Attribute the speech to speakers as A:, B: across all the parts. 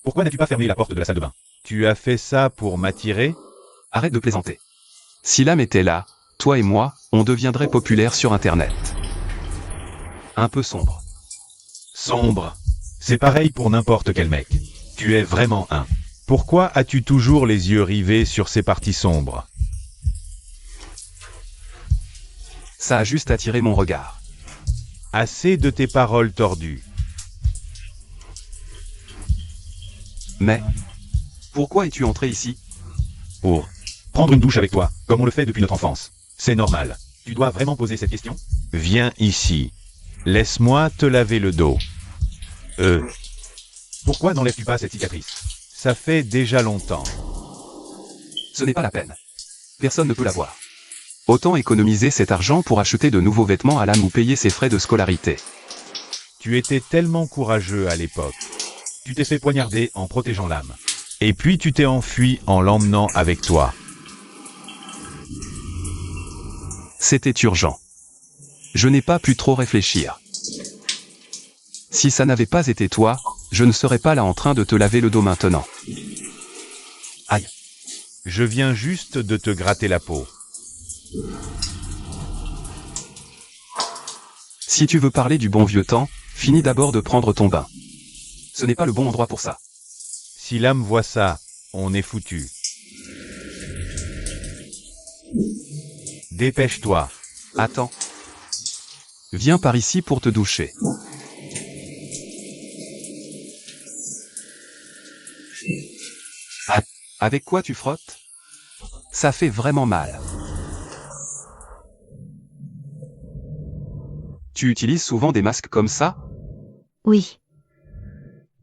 A: Pourquoi n'as-tu pas fermé la porte de la salle de bain? Tu as fait ça pour m'attirer?
B: Arrête de plaisanter. Si l'âme était là, toi et moi, on deviendrait populaire sur Internet. Un peu sombre.
A: Sombre. C'est pareil pour n'importe quel mec. Tu es vraiment un. Pourquoi as-tu toujours les yeux rivés sur ces parties sombres?
B: Ça a juste attiré mon regard.
A: Assez de tes paroles tordues.
B: Mais, pourquoi es-tu entré ici?
A: Pour prendre une douche avec toi, comme on le fait depuis notre enfance. C'est normal. Tu dois vraiment poser cette question? Viens ici. Laisse-moi te laver le dos. Pourquoi n'enlèves-tu pas cette cicatrice? Ça fait déjà longtemps.
B: Ce n'est pas la peine. Personne ne peut la voir. Autant économiser cet argent pour acheter de nouveaux vêtements à l'âme ou payer ses frais de scolarité.
A: Tu étais tellement courageux à l'époque. Tu t'es fait poignarder en protégeant l'âme. Et puis tu t'es enfui en l'emmenant avec toi.
B: C'était urgent. Je n'ai pas pu trop réfléchir. Si ça n'avait pas été toi, je ne serais pas là en train de te laver le dos maintenant. Aïe.
A: Je viens juste de te gratter la peau.
B: Si tu veux parler du bon vieux temps, finis d'abord de prendre ton bain. Ce n'est pas le bon endroit pour ça.
A: Si l'âme voit ça, on est foutu. Dépêche-toi.
B: Attends. Viens par ici pour te doucher. Avec quoi tu frottes? Ça fait vraiment mal. Tu utilises souvent des masques comme ça?
C: Oui.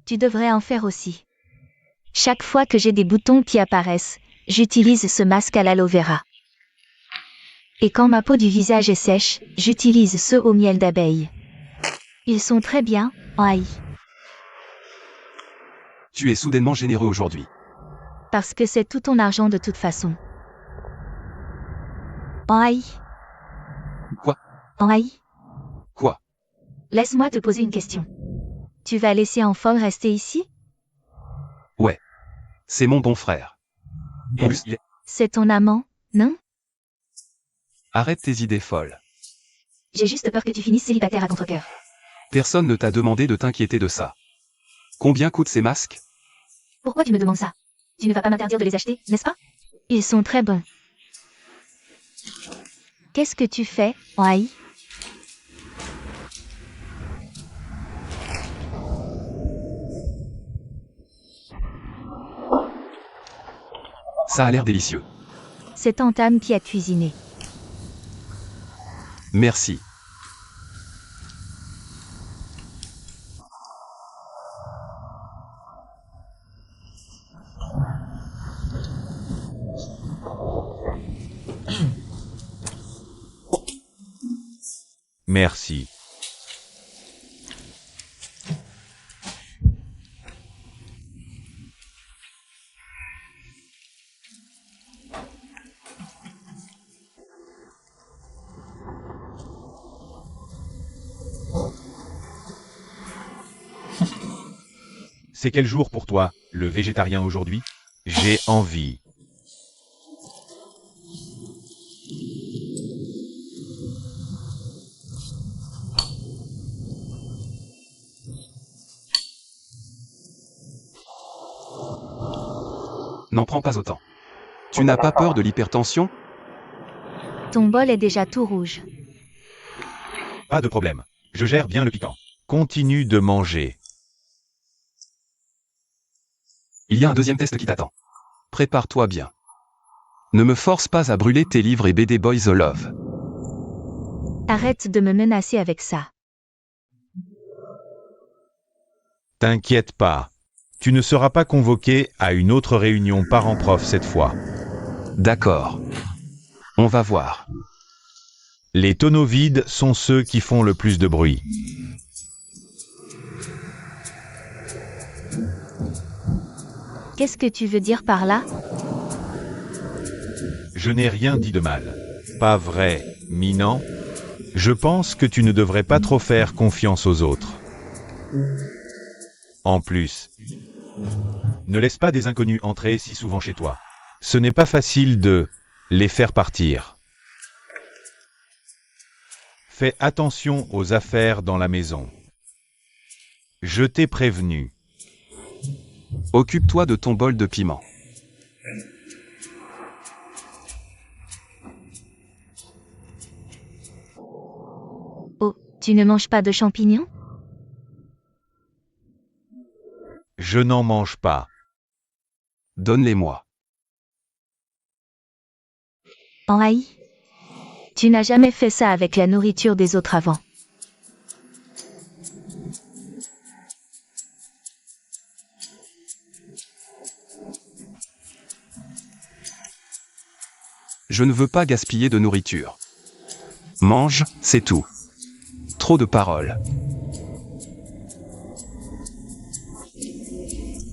C: Tu devrais en faire aussi. Chaque fois que j'ai des boutons qui apparaissent, j'utilise ce masque à l'aloe vera. Et quand ma peau du visage est sèche, j'utilise ceux au miel d'abeille. Ils sont très bien, aïe.
B: Tu es soudainement généreux aujourd'hui.
C: Parce que c'est tout ton argent de toute façon. Aïe.
B: Quoi?
C: Aïe.
B: Quoi?
C: Laisse-moi te poser une question. Tu vas laisser Enfant rester ici?
B: Ouais. C'est mon bon frère. En plus, il est...
C: C'est ton amant, non?
B: Arrête tes idées folles.
C: J'ai juste peur que tu finisses célibataire à contre-cœur.
B: Personne ne t'a demandé de t'inquiéter de ça. Combien coûtent ces masques?
C: Pourquoi tu me demandes ça? Tu ne vas pas m'interdire de les acheter, n'est-ce pas? Ils sont très bons. Qu'est-ce que tu fais, aïe?
B: Ça a l'air délicieux.
C: C'est Tantame qui a cuisiné.
B: Merci.
A: Merci. C'est quel jour pour toi, le végétarien aujourd'hui? J'ai envie.
B: N'en prends pas autant. Tu n'as pas peur de l'hypertension?
C: Ton bol est déjà tout rouge.
A: Pas de problème. Je gère bien le piquant. Continue de manger.
B: Il y a un deuxième test qui t'attend. Prépare-toi bien. Ne me force pas à brûler tes livres et BD Boys of Love.
C: Arrête de me menacer avec ça.
A: T'inquiète pas. Tu ne seras pas convoqué à une autre réunion parents-prof cette fois.
B: D'accord. On va voir.
A: Les tonneaux vides sont ceux qui font le plus de bruit.
C: Qu'est-ce que tu veux dire par là?
A: Je n'ai rien dit de mal. Pas vrai, Minan? Je pense que tu ne devrais pas trop faire confiance aux autres. En plus, Ne laisse pas des inconnus entrer si souvent chez toi. Ce n'est pas facile de les faire partir. Fais attention aux affaires dans la maison. Je t'ai prévenu.
B: Occupe-toi de ton bol de piment.
C: Oh, tu ne manges pas de champignons?
A: Je n'en mange pas.
B: Donne-les-moi.
C: En haï? Tu n'as jamais fait ça avec la nourriture des autres avant.
B: Je ne veux pas gaspiller de nourriture. Mange, c'est tout. Trop de paroles.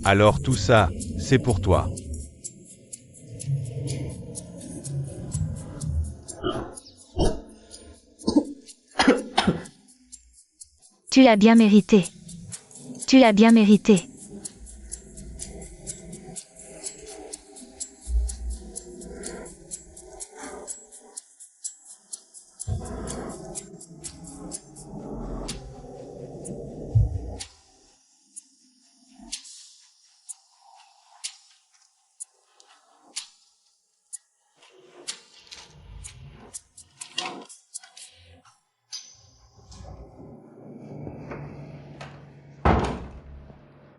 A: Alors tout ça, c'est pour toi.
C: Tu l'as bien mérité. Tu l'as bien mérité.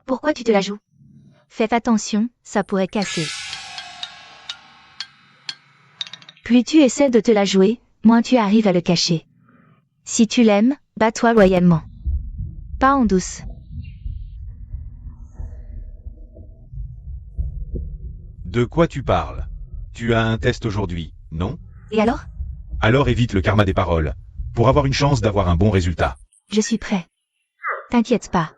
C: Pourquoi tu te la joues? Fais attention, ça pourrait casser. Plus tu essaies de te la jouer, moins tu arrives à le cacher. Si tu l'aimes, bats-toi loyalement. Pas en douce.
A: De quoi tu parles? Tu as un test aujourd'hui, non?
C: Et alors?
A: Alors évite le karma des paroles, pour avoir une chance d'avoir un bon résultat.
C: Je suis prêt. T'inquiète pas.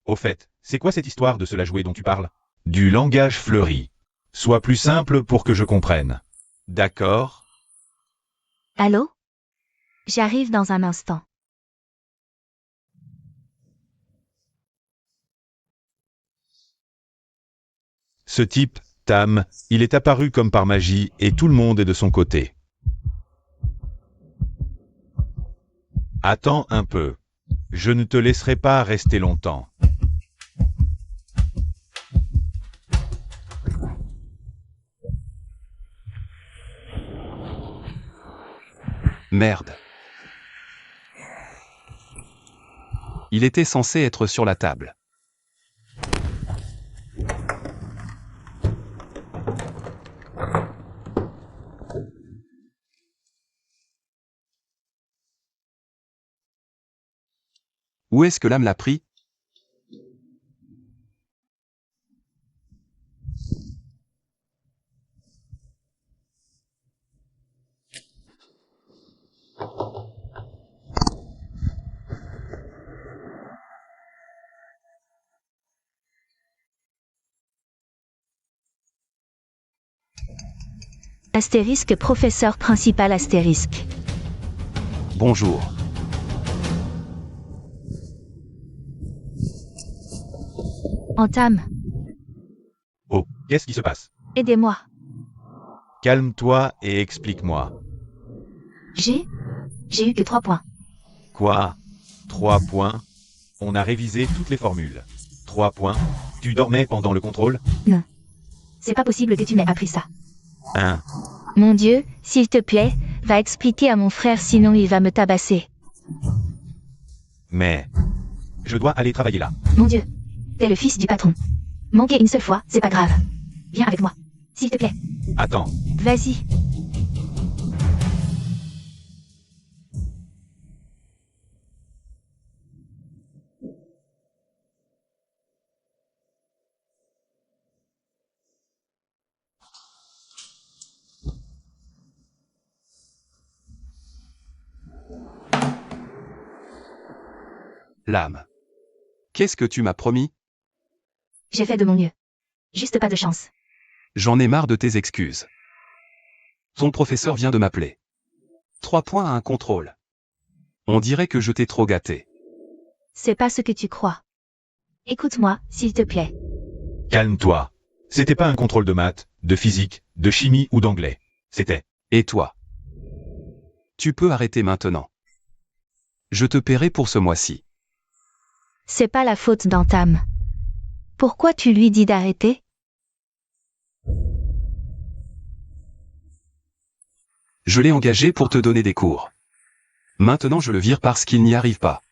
A: Au fait, c'est quoi cette histoire de se la jouer dont tu parles? Du langage fleuri. Sois plus simple pour que je comprenne. D'accord?
C: Allô? J'arrive dans un instant.
A: Ce type, Tam, il est apparu comme par magie et tout le monde est de son côté. Attends un peu. Je ne te laisserai pas rester longtemps.
B: Merde. Il était censé être sur la table. Où est-ce que l'âme l'a pris?
C: Astérisque professeur principal astérisque.
B: Bonjour.
C: Entame.
A: Oh, qu'est-ce qui se passe?
C: Aidez-moi.
A: Calme-toi et explique-moi.
C: J'ai eu que 3 points.
A: Quoi? 3 points? On a révisé toutes les formules. 3 points? Tu dormais pendant le contrôle?
C: Non. C'est pas possible que tu m'aies appris ça.
A: 1.
C: Mon Dieu, s'il te plaît, va expliquer à mon frère sinon il va me tabasser.
A: Mais... Je dois aller travailler là.
C: Mon Dieu. T'es le fils du patron. Manquer une seule fois, c'est pas grave. Viens avec moi. S'il te plaît.
A: Attends.
C: Vas-y.
B: L'âme. Qu'est-ce que tu m'as promis?
C: J'ai fait de mon mieux. Juste pas de chance.
B: J'en ai marre de tes excuses. Ton professeur vient de m'appeler. 3 points à un contrôle. On dirait que je t'ai trop gâté.
C: C'est pas ce que tu crois. Écoute-moi, s'il te plaît.
A: Calme-toi. C'était pas un contrôle de maths, de physique, de chimie ou d'anglais. C'était...
B: Et toi? Tu peux arrêter maintenant. Je te paierai pour ce mois-ci.
C: C'est pas la faute d'Antam. Pourquoi tu lui dis d'arrêter?
B: Je l'ai engagé pour te donner des cours. Maintenant je le vire parce qu'il n'y arrive pas.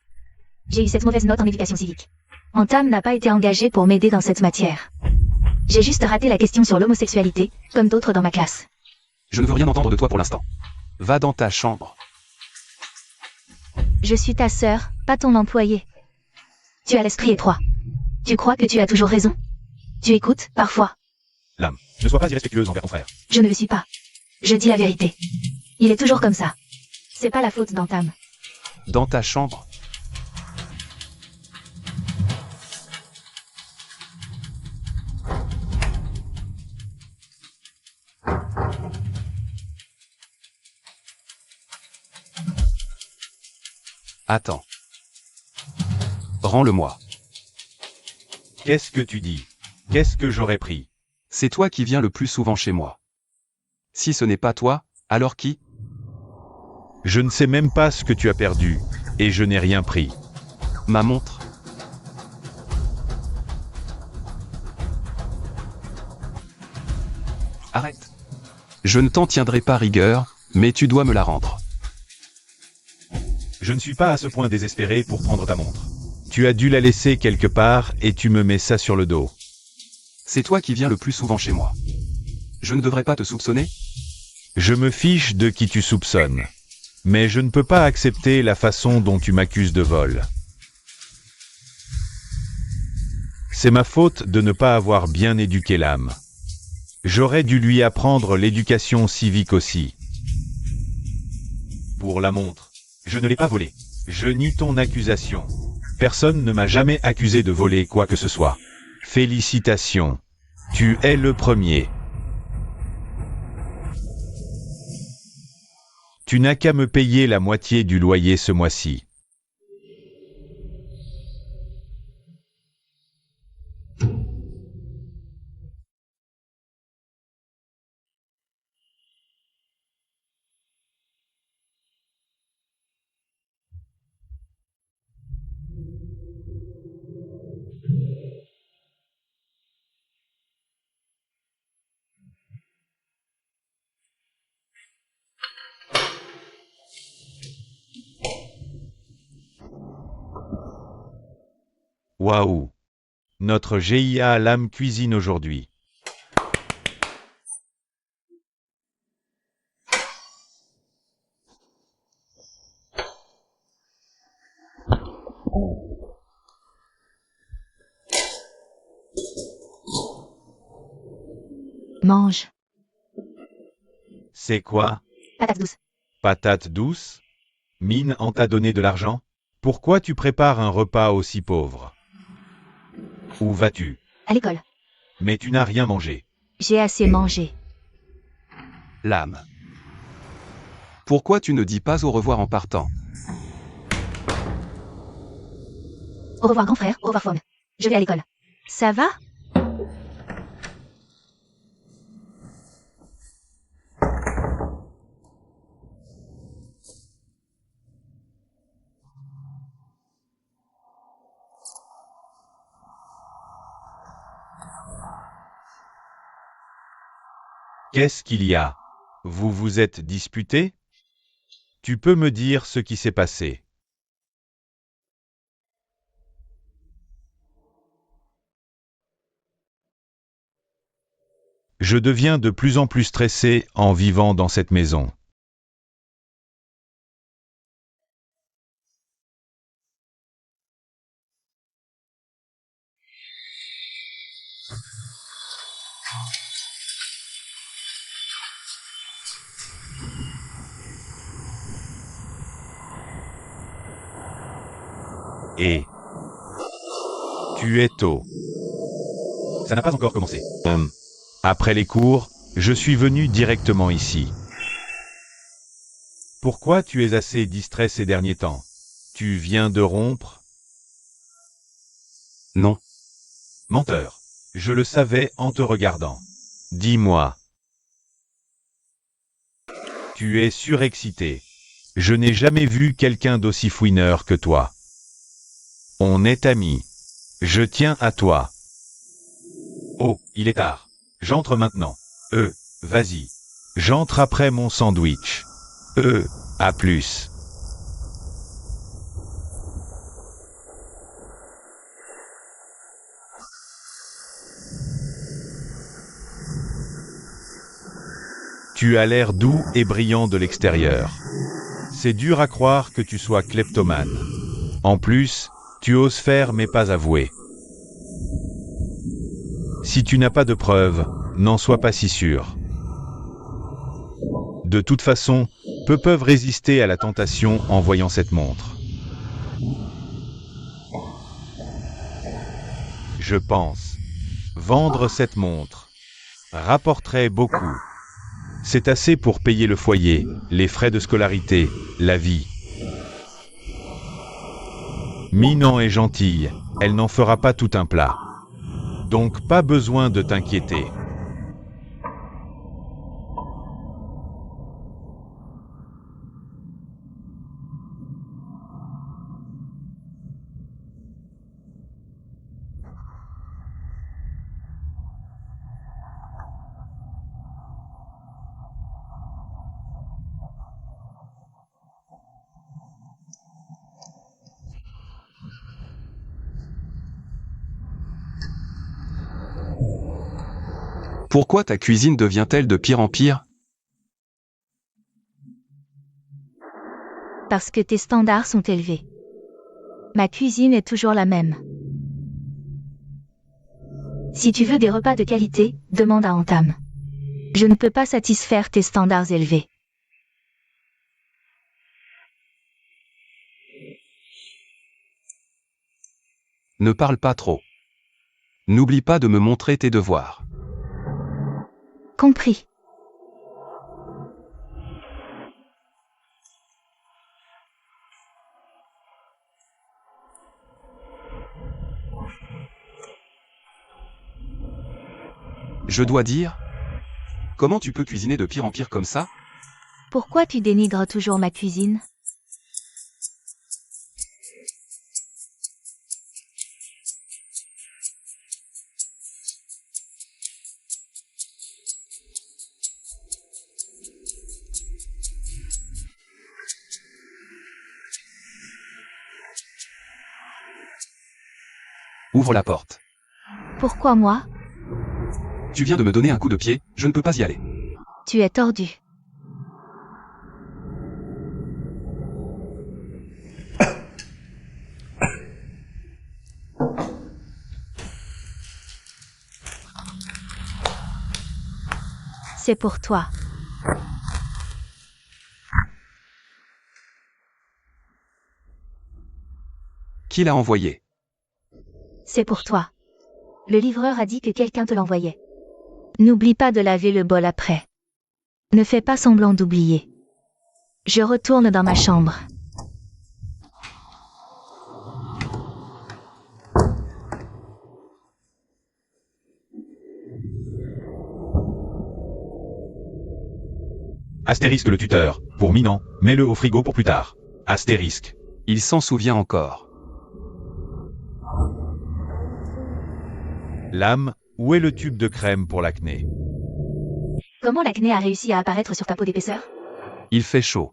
C: J'ai eu cette mauvaise note en éducation civique. Antam n'a pas été engagé pour m'aider dans cette matière. J'ai juste raté la question sur l'homosexualité, comme d'autres dans ma classe.
B: Je ne veux rien entendre de toi pour l'instant. Va dans ta chambre.
C: Je suis ta sœur, pas ton employé. Tu as l'esprit étroit. Tu crois que tu as toujours raison. Tu écoutes, parfois.
A: Lam, ne sois pas irrespectueuse envers ton frère.
C: Je ne le suis pas. Je dis la vérité. Il est toujours comme ça. C'est pas la faute d'Antam.
B: Dans ta chambre. Attends. Rends-le-moi.
A: Qu'est-ce que tu dis? Qu'est-ce que j'aurais pris?
B: C'est toi qui viens le plus souvent chez moi. Si ce n'est pas toi, alors qui?
A: Je ne sais même pas ce que tu as perdu, et je n'ai rien pris.
B: Ma montre. Arrête. Je ne t'en tiendrai pas rigueur, mais tu dois me la rendre.
A: Je ne suis pas à ce point désespéré pour prendre ta montre. Tu as dû la laisser quelque part et tu me mets ça sur le dos.
B: C'est toi qui viens le plus souvent chez moi. Je ne devrais pas te soupçonner?
A: Je me fiche de qui tu soupçonnes. Mais je ne peux pas accepter la façon dont tu m'accuses de vol. C'est ma faute de ne pas avoir bien éduqué l'âme. J'aurais dû lui apprendre l'éducation civique aussi. Pour la montre, je ne l'ai pas volée. Je nie ton accusation. Personne ne m'a jamais accusé de voler quoi que ce soit. Félicitations. Tu es le premier. Tu n'as qu'à me payer la moitié du loyer ce mois-ci. Waouh! Notre GIA Lame cuisine aujourd'hui.
C: Mange.
A: C'est quoi?
C: Patate douce.
A: Patate douce? Mine en t'a donné de l'argent? Pourquoi tu prépares un repas aussi pauvre? Où vas-tu?
C: À l'école.
A: Mais tu n'as rien mangé.
C: J'ai assez mangé.
B: L'âme. Pourquoi tu ne dis pas au revoir en partant?
C: Au revoir grand frère, au revoir femme. Je vais à l'école. Ça va?
A: Qu'est-ce qu'il y a? Vous vous êtes disputés? Tu peux me dire ce qui s'est passé? Je deviens de plus en plus stressé en vivant dans cette maison. Et tu es tôt. Ça n'a pas encore commencé. Après les cours, je suis venu directement ici. Pourquoi tu es assez distrait ces derniers temps? Tu viens de rompre?
B: Non.
A: Menteur. Je le savais en te regardant. Dis-moi. Tu es surexcité. Je n'ai jamais vu quelqu'un d'aussi fouineur que toi. On est amis. Je tiens à toi. Oh, il est tard. J'entre maintenant. Vas-y. J'entre après mon sandwich. À plus. Tu as l'air doux et brillant de l'extérieur. C'est dur à croire que tu sois kleptomane. En plus, tu oses faire mais pas avouer. Si tu n'as pas de preuves, n'en sois pas si sûr. De toute façon, peu peuvent résister à la tentation en voyant cette montre. Je pense. Vendre cette montre rapporterait beaucoup. C'est assez pour payer le foyer, les frais de scolarité, la vie. Minan est gentille, elle n'en fera pas tout un plat. Donc pas besoin de t'inquiéter.
B: Pourquoi ta cuisine devient-elle de pire en pire?
C: Parce que tes standards sont élevés. Ma cuisine est toujours la même. Si tu veux des repas de qualité, demande à Entame. Je ne peux pas satisfaire tes standards élevés.
B: Ne parle pas trop. N'oublie pas de me montrer tes devoirs.
C: Compris.
B: Je dois dire, comment tu peux cuisiner de pire en pire comme ça?
C: Pourquoi tu dénigres toujours ma cuisine?
B: Ouvre la porte.
C: Pourquoi moi?
B: Tu viens de me donner un coup de pied, je ne peux pas y aller.
C: Tu es tordu. C'est pour toi.
B: Qui l'a envoyé?
C: C'est pour toi. Le livreur a dit que quelqu'un te l'envoyait. N'oublie pas de laver le bol après. Ne fais pas semblant d'oublier. Je retourne dans ma chambre.
A: Astérisque le tuteur, pour Minan, mets-le au frigo pour plus tard. Astérisque.
B: Il s'en souvient encore.
A: Lame, où est le tube de crème pour l'acné?
C: Comment l'acné a réussi à apparaître sur ta peau d'épaisseur?
B: Il fait chaud.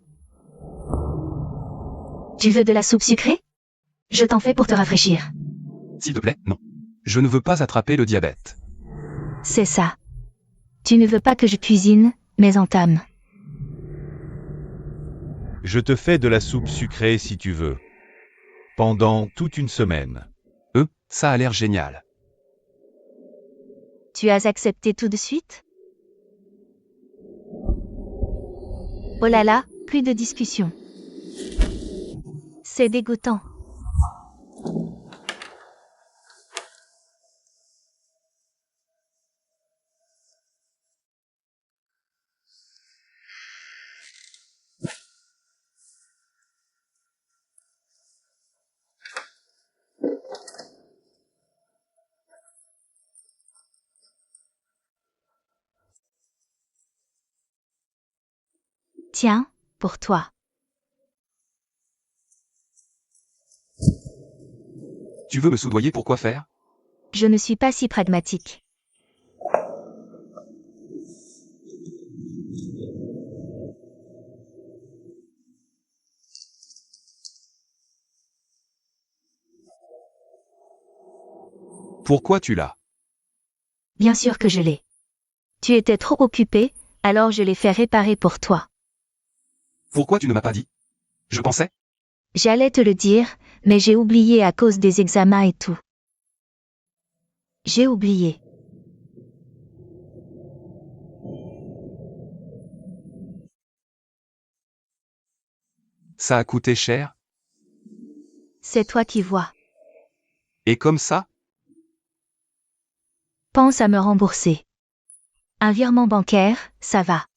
C: Tu veux de la soupe sucrée? Je t'en fais pour te rafraîchir.
B: S'il te plaît, non. Je ne veux pas attraper le diabète.
C: C'est ça. Tu ne veux pas que je cuisine, mais Entame.
A: Je te fais de la soupe sucrée si tu veux. Pendant toute une semaine.
B: Ça a l'air génial.
C: Tu as accepté tout de suite? Oh là là, plus de discussion. C'est dégoûtant. Tiens, pour toi.
B: Tu veux me soudoyer pour quoi faire?
C: Je ne suis pas si pragmatique.
B: Pourquoi tu l'as?
C: Bien sûr que je l'ai. Tu étais trop occupé, alors je l'ai fait réparer pour toi.
B: Pourquoi tu ne m'as pas dit? Je pensais.
C: J'allais te le dire, mais j'ai oublié à cause des examens et tout. J'ai oublié.
B: Ça a coûté cher?
C: C'est toi qui vois.
B: Et comme ça?
C: Pense à me rembourser. Un virement bancaire, ça va.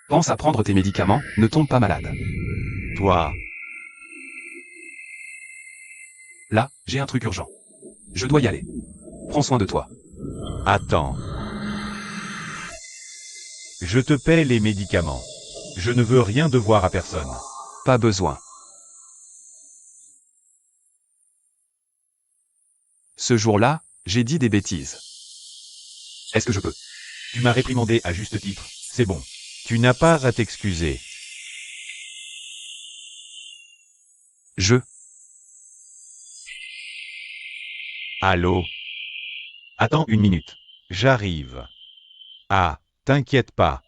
B: Pense à prendre tes médicaments, ne tombe pas malade.
A: Toi,
B: Là, j'ai un truc urgent. Je dois y aller. Prends soin de toi.
A: attends. Je te paie les médicaments. Je ne veux rien devoir à personne.
B: Pas besoin. Ce jour-là, j'ai dit des bêtises. Est-ce que je peux?
A: Tu m'as réprimandé à juste titre, c'est bon. Tu n'as pas à t'excuser.
B: Je...
A: Allô? Attends une minute. J'arrive. Ah, t'inquiète pas.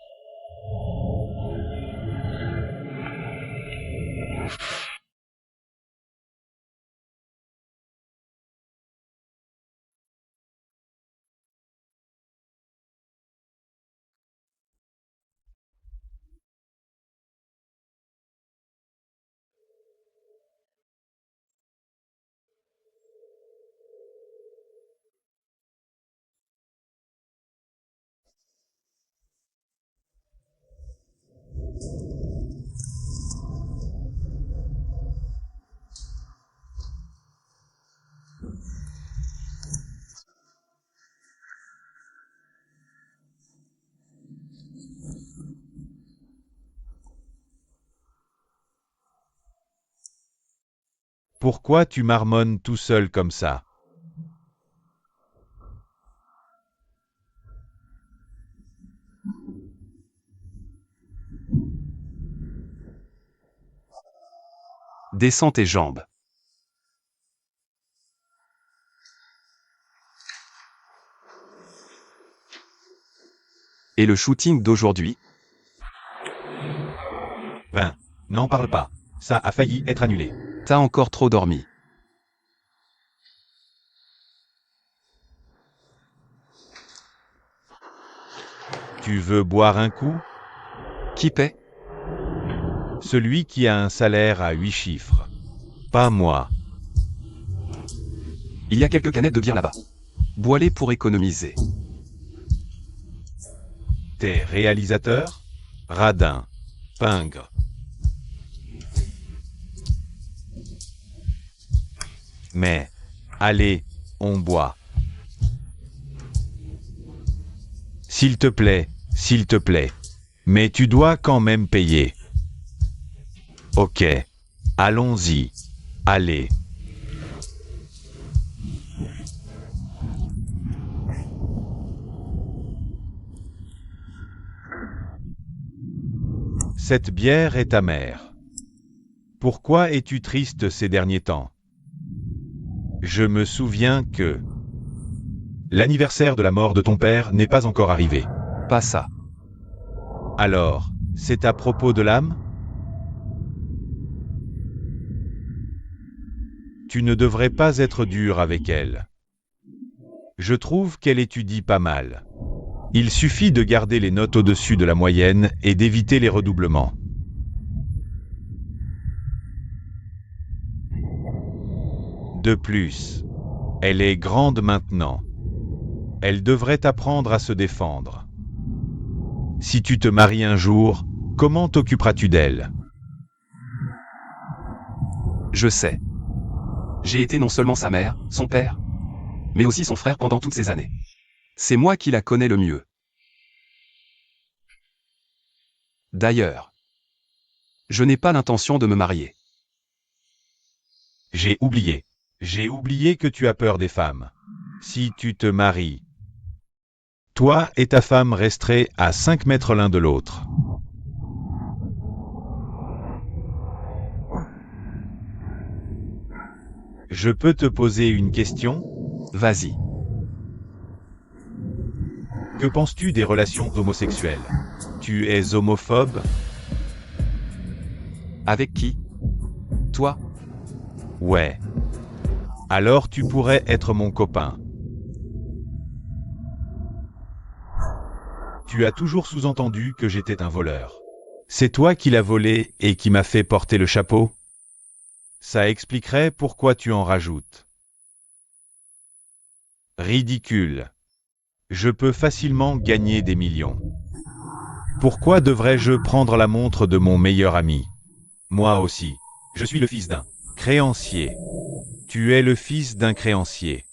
A: Pourquoi tu marmonnes tout seul comme ça?
B: Descends tes jambes. Et le shooting d'aujourd'hui?
A: Ben, n'en parle pas. Ça a failli être annulé.
B: T'as encore trop dormi.
A: Tu veux boire un coup?
B: Qui paie?
A: Celui qui a un salaire à 8 chiffres. Pas moi.
B: Il y a quelques canettes de bière là-bas. Bois-les pour économiser.
A: T'es réalisateur? Radin. Pingre. Mais, allez, on boit. S'il te plaît, s'il te plaît. Mais tu dois quand même payer. Ok. Allons-y. Allez. Cette bière est amère. Pourquoi es-tu triste ces derniers temps? Je me souviens que l'anniversaire de la mort de ton père n'est pas encore arrivé.
B: Pas ça.
A: Alors, c'est à propos de l'âme? Tu ne devrais pas être dur avec elle. Je trouve qu'elle étudie pas mal. Il suffit de garder les notes au-dessus de la moyenne et d'éviter les redoublements. De plus, elle est grande maintenant. Elle devrait apprendre à se défendre. Si tu te maries un jour, comment t'occuperas-tu d'elle?
B: Je sais. J'ai été non seulement sa mère, son père, mais aussi son frère pendant toutes ces années. C'est moi qui la connais le mieux. D'ailleurs, je n'ai pas l'intention de me marier.
A: J'ai oublié. J'ai oublié que tu as peur des femmes. Si tu te maries, toi et ta femme resterez à 5 mètres l'un de l'autre. Je peux te poser une question?
B: Vas-y.
A: Que penses-tu des relations homosexuelles? Tu es homophobe?
B: Avec qui? Toi?
A: Ouais. Alors tu pourrais être mon copain. Tu as toujours sous-entendu que j'étais un voleur. C'est toi qui l'as volé et qui m'as fait porter le chapeau? Ça expliquerait pourquoi tu en rajoutes. Ridicule. Je peux facilement gagner des millions. Pourquoi devrais-je prendre la montre de mon meilleur ami? Moi aussi. Je suis le fils d'un créancier. Tu es le fils d'un créancier.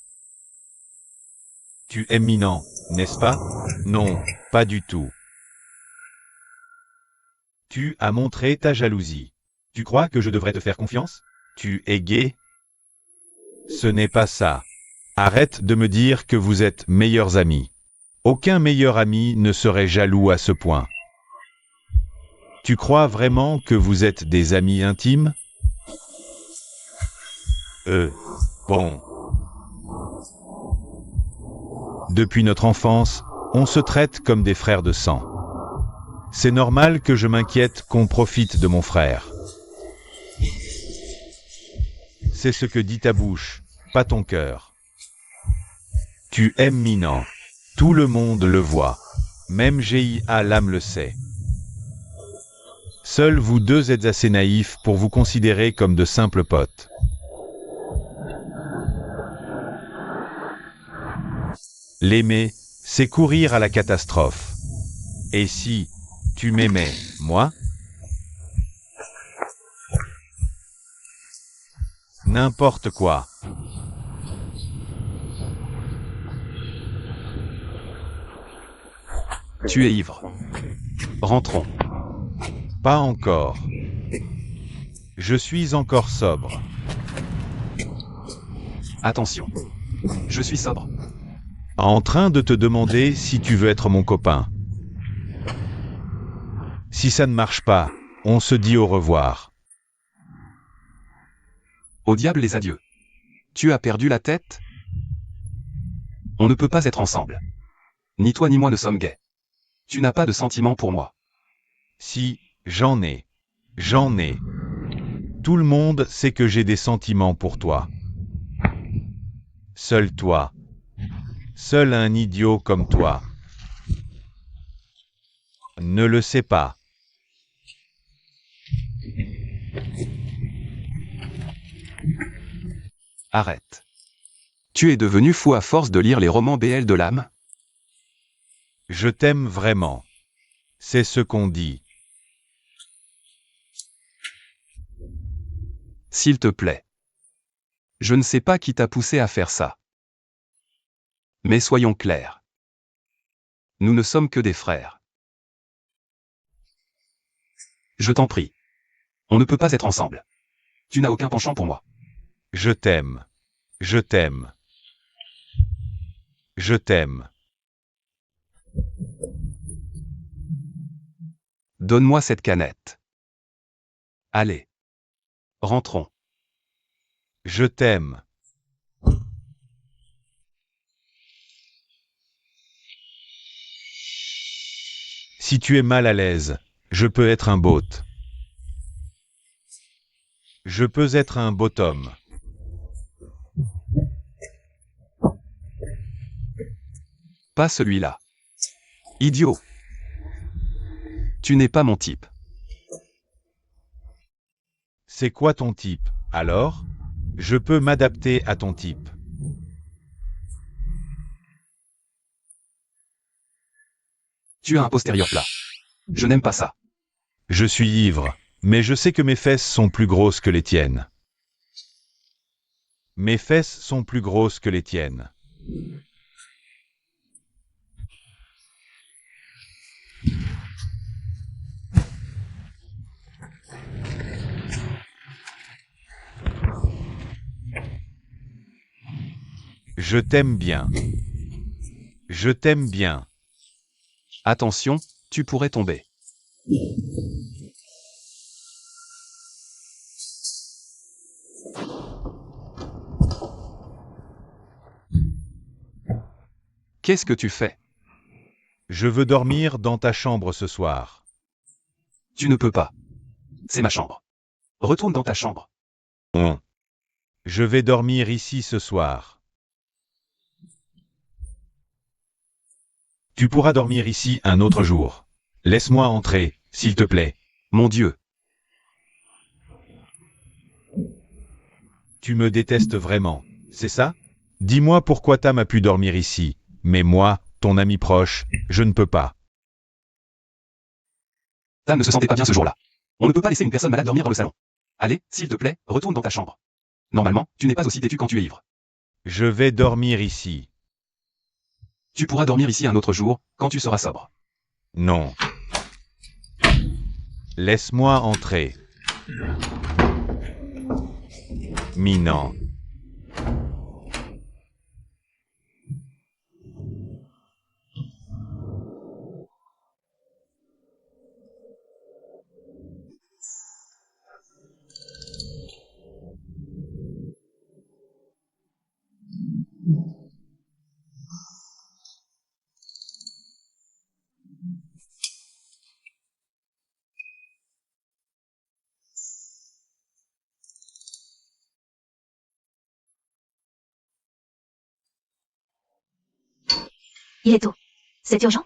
A: Tu es minant, n'est-ce pas? Non, pas du tout. Tu as montré ta jalousie. Tu crois que je devrais te faire confiance? Tu es gay? Ce n'est pas ça. Arrête de me dire que vous êtes meilleurs amis. Aucun meilleur ami ne serait jaloux à ce point. Tu crois vraiment que vous êtes des amis intimes? Bon. Depuis notre enfance, on se traite comme des frères de sang. C'est normal que je m'inquiète qu'on profite de mon frère. C'est ce que dit ta bouche, pas ton cœur. Tu aimes Minan. Tout le monde le voit. Même GIA l'âme le sait. Seuls vous deux êtes assez naïfs pour vous considérer comme de simples potes. L'aimer, c'est courir à la catastrophe. Et si tu m'aimais, moi? N'importe quoi.
B: Tu es ivre. Rentrons.
A: Pas encore. Je suis encore sobre.
B: Attention. Je suis sobre.
A: En train de te demander si tu veux être mon copain. Si ça ne marche pas, on se dit au revoir.
B: Au diable les adieux. Tu as perdu la tête? On ne peut pas être ensemble. Ni toi ni moi ne sommes gays. Tu n'as pas de sentiments pour moi.
A: Si, j'en ai. J'en ai. Tout le monde sait que j'ai des sentiments pour toi. Seul toi. Seul un idiot comme toi. Ne le sais pas.
B: Arrête. Tu es devenu fou à force de lire les romans BL de l'âme?
A: Je t'aime vraiment. C'est ce qu'on dit.
B: S'il te plaît. Je ne sais pas qui t'a poussé à faire ça. Mais soyons clairs. Nous ne sommes que des frères. Je t'en prie. On ne peut pas être ensemble. Tu n'as aucun penchant pour moi.
A: Je t'aime. Je t'aime. Je t'aime.
B: Donne-moi cette canette. Allez. Rentrons.
A: Je t'aime. Si tu es mal à l'aise, je peux être un bot. Je peux être un bottom.
B: Pas celui-là. Idiot. Tu n'es pas mon type.
A: C'est quoi ton type, alors? Je peux m'adapter à ton type.
B: Tu as un postérieur plat. Je n'aime pas ça.
A: Je suis ivre, mais je sais que mes fesses sont plus grosses que les tiennes. Mes fesses sont plus grosses que les tiennes. Je t'aime bien. Je t'aime bien.
B: Attention, tu pourrais tomber. Qu'est-ce que tu fais?
A: Je veux dormir dans ta chambre ce soir.
B: Tu ne peux pas. C'est ma chambre. Retourne dans ta chambre.
A: Je vais dormir ici ce soir. Tu pourras dormir ici un autre jour. Laisse-moi entrer, s'il te plaît.
B: Mon Dieu.
A: Tu me détestes vraiment, c'est ça? Dis-moi pourquoi Tam a pu dormir ici, mais moi, ton ami proche, je ne peux pas.
B: Tam ne se sentait pas bien ce jour-là. On ne peut pas laisser une personne malade dormir dans le salon. Allez, s'il te plaît, retourne dans ta chambre. Normalement, tu n'es pas aussi têtu quand tu es ivre.
A: Je vais dormir ici.
B: Tu pourras dormir ici un autre jour, quand tu seras sobre.
A: Non. Laisse-moi entrer. Minant.
C: Il est tôt. C'est urgent?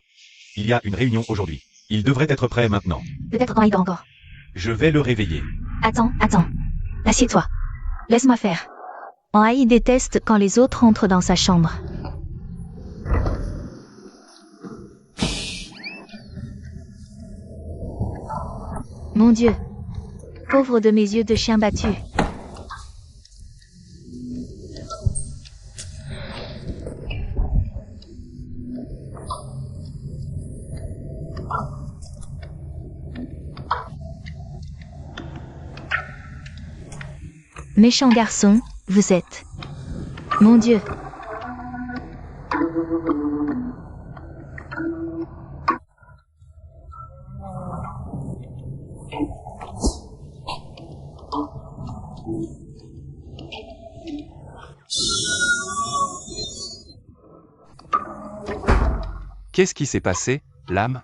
A: Il y a une réunion aujourd'hui. Il devrait être prêt maintenant.
C: Peut-être quand il dort encore.
A: Je vais le réveiller.
C: Attends. Assieds-toi. Laisse-moi faire. Henri déteste quand les autres entrent dans sa chambre. Mon Dieu. Pauvre de mes yeux de chien battu. Méchant garçon, vous êtes. Mon Dieu.
B: Qu'est-ce qui s'est passé, l'âme?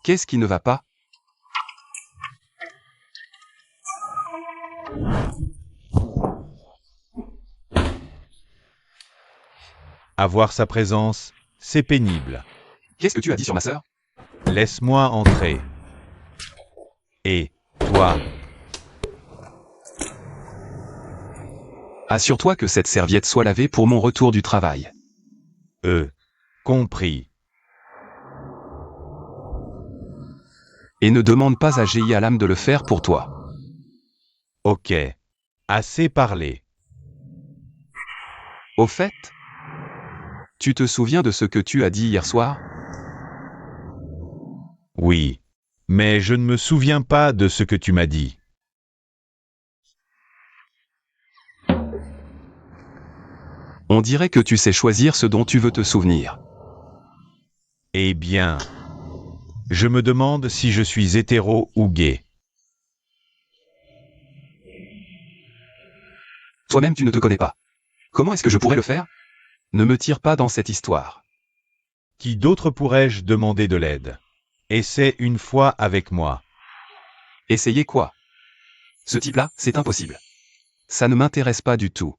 B: Qu'est-ce qui ne va pas?
A: Avoir sa présence, c'est pénible.
B: Qu'est-ce que tu as dit sur ma sœur?
A: Laisse-moi entrer. Et, toi,
B: Assure-toi que cette serviette soit lavée pour mon retour du travail.
A: compris.
B: Et ne demande pas à Géi Alam de le faire pour toi.
A: Ok. Assez parlé.
B: Au fait, tu te souviens de ce que tu as dit hier soir?
A: Oui. Mais je ne me souviens pas de ce que tu m'as dit.
B: On dirait que tu sais choisir ce dont tu veux te souvenir.
A: Eh bien, je me demande si je suis hétéro ou gay.
B: Toi-même tu ne te connais pas. Comment est-ce que je pourrais le faire? Ne me tire pas dans cette histoire.
A: Qui d'autre pourrais-je demander de l'aide? Essaie une fois avec moi.
B: Essayez quoi? Ce type-là, c'est impossible. Ça ne m'intéresse pas du tout.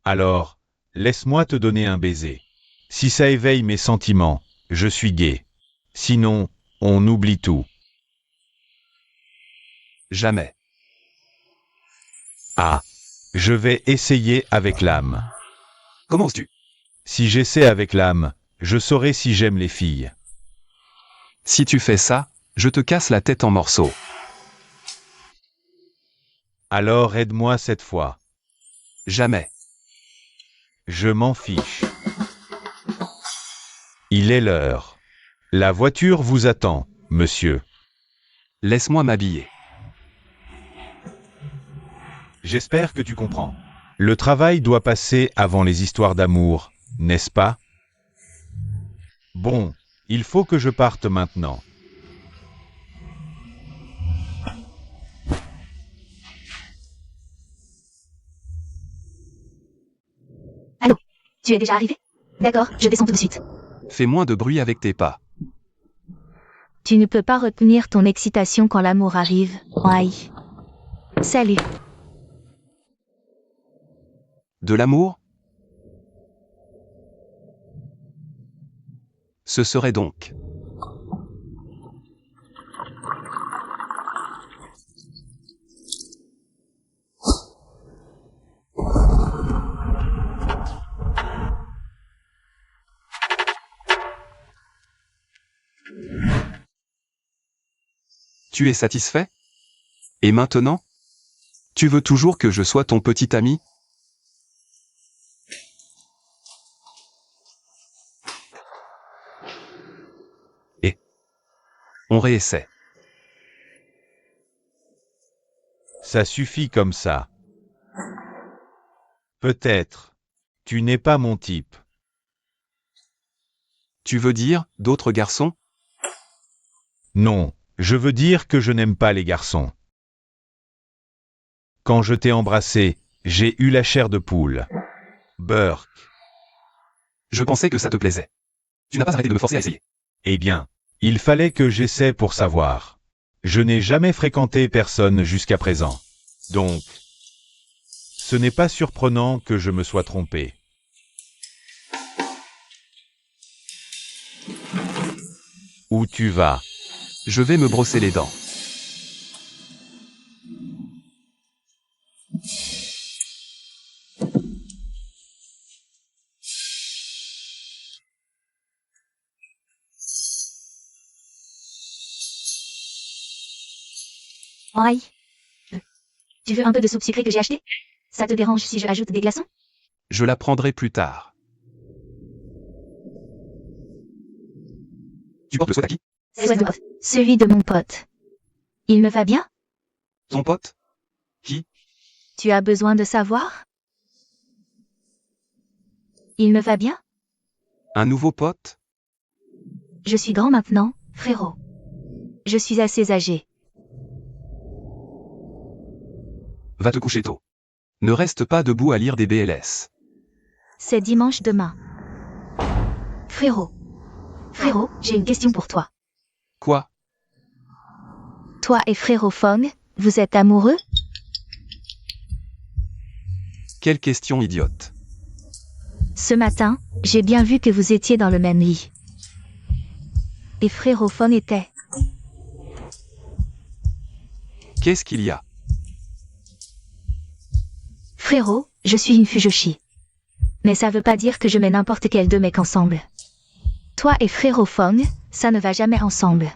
A: Alors, laisse-moi te donner un baiser. Si ça éveille mes sentiments, je suis gai. Sinon, on oublie tout.
B: Jamais.
A: Ah. Je vais essayer avec l'âme.
B: Comment oses-tu?
A: Si j'essaie avec l'âme, je saurai si j'aime les filles.
B: Si tu fais ça, je te casse la tête en morceaux.
A: Alors aide-moi cette fois.
B: Jamais.
A: Je m'en fiche. Il est l'heure. La voiture vous attend, monsieur.
B: Laisse-moi m'habiller.
A: J'espère que tu comprends. Le travail doit passer avant les histoires d'amour, n'est-ce pas? Bon, il faut que je parte maintenant.
C: Allô? Tu es déjà arrivé? D'accord, je descends tout de suite.
B: Fais moins de bruit avec tes pas.
C: Tu ne peux pas retenir ton excitation quand l'amour arrive. Aïe. Salut.
B: De l'amour? Ce serait donc. Tu es satisfait? Et maintenant? Tu veux toujours que je sois ton petit ami? Et on réessaie.
A: Ça suffit comme ça. Peut-être. Tu n'es pas mon type.
B: Tu veux dire, d'autres garçons?
A: Non, je veux dire que je n'aime pas les garçons. Quand je t'ai embrassé, j'ai eu la chair de poule. Burke.
B: Je pensais que ça te plaisait. Tu n'as pas arrêté de me forcer à essayer.
A: Eh bien, il fallait que j'essaie pour savoir. Je n'ai jamais fréquenté personne jusqu'à présent. Donc, ce n'est pas surprenant que je me sois trompé. Où tu vas?
B: Je vais me brosser les dents.
C: Aïe. Tu veux un peu de soupe sucrée que j'ai acheté? Ça te dérange si je ajoute des glaçons?
B: Je la prendrai plus tard. Tu portes le sweat à qui?
C: Celui de mon pote. Il me va bien?
B: Ton pote? Qui?
C: Tu as besoin de savoir? Il me va bien?
B: Un nouveau pote?
C: Je suis grand maintenant, frérot. Je suis assez âgé.
B: Va te coucher tôt. Ne reste pas debout à lire des BLS.
C: C'est dimanche demain. Frérot. Frérot, j'ai une question pour toi.
B: Quoi?
C: Toi et frérot Fong, vous êtes amoureux?
B: Quelle question idiote.
C: Ce matin, j'ai bien vu que vous étiez dans le même lit. Et frérot Fong était.
B: Qu'est-ce qu'il y a?
C: Frérot, je suis une Fujoshi. Mais ça veut pas dire que je mets n'importe quel deux mecs ensemble. Toi et frérot Fong, ça ne va jamais ensemble.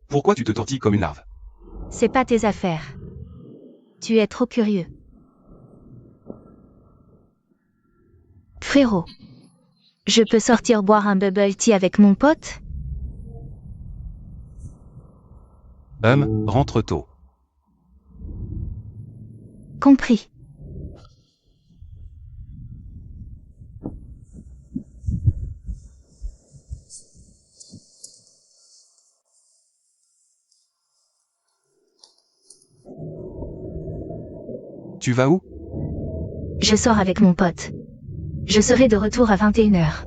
B: Pourquoi tu te tortilles comme une larve?
C: C'est pas tes affaires. Tu es trop curieux. Frérot. Je peux sortir boire un bubble tea avec mon pote?
B: Rentre tôt.
C: Compris.
B: Tu vas où?
C: Je sors avec mon pote. Je serai de retour à 21h.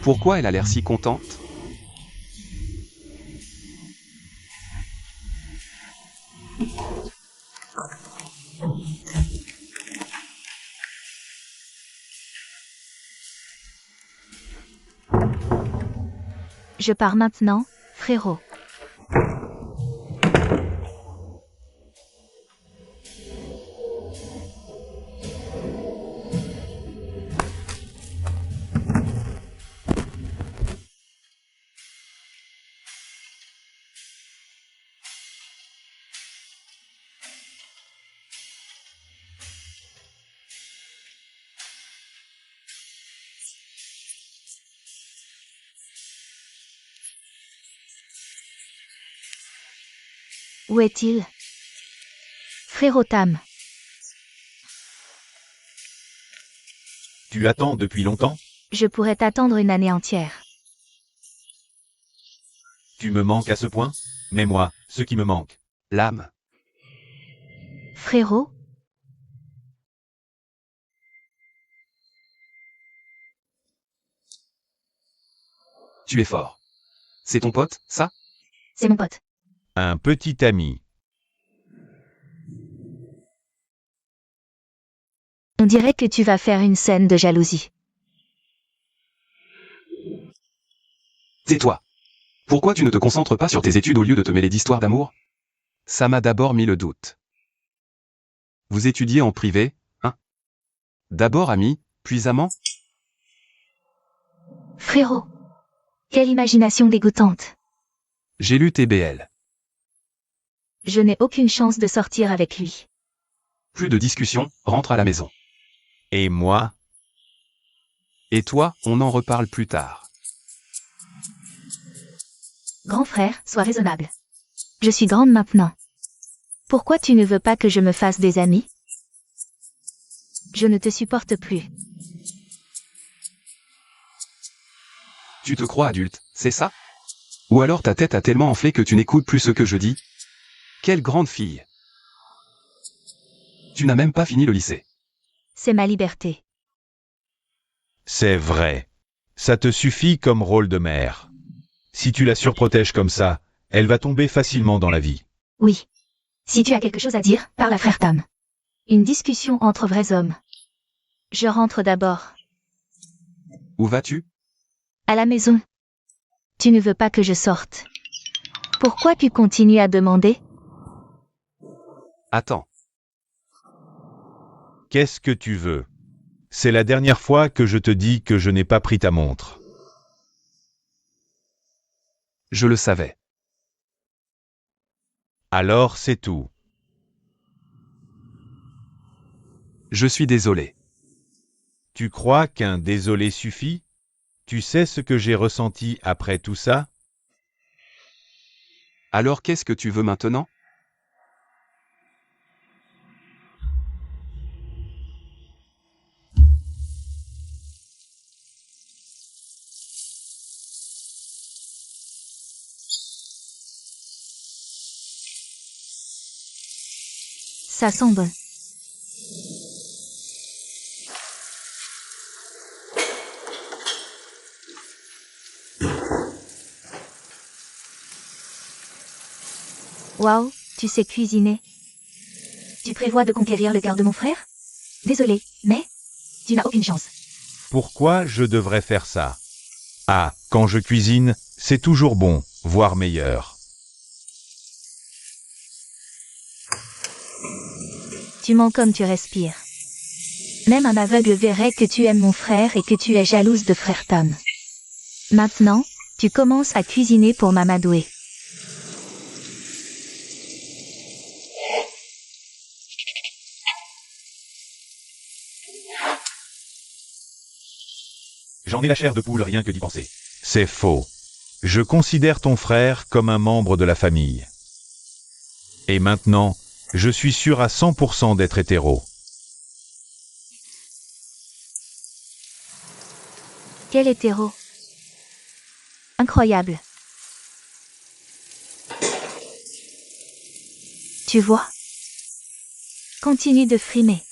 B: Pourquoi elle a l'air si contente?
C: Je pars maintenant, frérot. Où est-il? Frérot Tam.
A: Tu attends depuis longtemps?
C: Je pourrais t'attendre une année entière.
A: Tu me manques à ce point? Mais moi, ce qui me manque.
B: L'âme.
C: Frérot?
B: Tu es fort. C'est ton pote, ça?
C: C'est mon pote.
A: Un petit ami.
C: On dirait que tu vas faire une scène de jalousie.
B: Tais-toi. Pourquoi tu ne te concentres pas sur tes études au lieu de te mêler d'histoires d'amour? Ça m'a d'abord mis le doute. Vous étudiez en privé, hein? D'abord ami, puis amant?
C: Frérot. Quelle imagination dégoûtante.
B: J'ai lu TBL.
C: Je n'ai aucune chance de sortir avec lui.
B: Plus de discussion, rentre à la maison.
A: Et moi?
B: Et toi, on en reparle plus tard.
C: Grand frère, sois raisonnable. Je suis grande maintenant. Pourquoi tu ne veux pas que je me fasse des amis? Je ne te supporte plus.
B: Tu te crois adulte, c'est ça? Ou alors ta tête a tellement enflé que tu n'écoutes plus ce que je dis? Quelle grande fille! Tu n'as même pas fini le lycée.
C: C'est ma liberté.
A: C'est vrai. Ça te suffit comme rôle de mère. Si tu la surprotèges comme ça, elle va tomber facilement dans la vie.
C: Oui. Si tu as quelque chose à dire, parle à frère Tam. Une discussion entre vrais hommes. Je rentre d'abord.
B: Où vas-tu?
C: À la maison. Tu ne veux pas que je sorte. Pourquoi tu continues à demander?
B: Attends.
A: Qu'est-ce que tu veux? C'est la dernière fois que je te dis que je n'ai pas pris ta montre.
B: Je le savais.
A: Alors c'est tout.
B: Je suis désolé.
A: Tu crois qu'un désolé suffit? Tu sais ce que j'ai ressenti après tout ça?
B: Alors qu'est-ce que tu veux maintenant?
C: Ça sent bon. Waouh, tu sais cuisiner. Tu prévois de conquérir le cœur de mon frère? Désolé, mais tu n'as aucune chance.
A: Pourquoi je devrais faire ça? Ah, quand je cuisine, c'est toujours bon, voire meilleur.
C: Tu mens comme tu respires. Même un aveugle verrait que tu aimes mon frère et que tu es jalouse de frère Tom. Maintenant, tu commences à cuisiner pour m'amadouer.
A: J'en ai la chair de poule rien que d'y penser. C'est faux. Je considère ton frère comme un membre de la famille. Et maintenant, je suis sûr à 100% d'être hétéro.
C: Quel hétéro. Incroyable. Tu vois? Continue de frimer.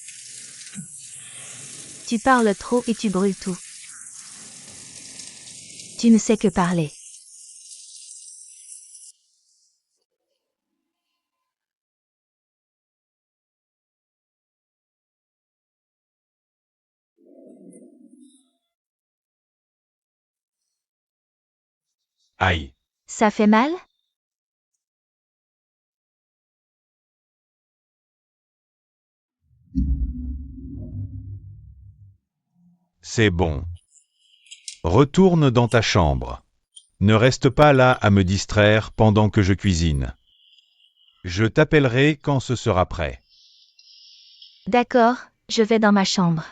C: Tu parles trop et tu brûles tout. Tu ne sais que parler.
A: Aïe.
C: Ça fait mal?
A: C'est bon. Retourne dans ta chambre. Ne reste pas là à me distraire pendant que je cuisine. Je t'appellerai quand ce sera prêt.
C: D'accord, je vais dans ma chambre.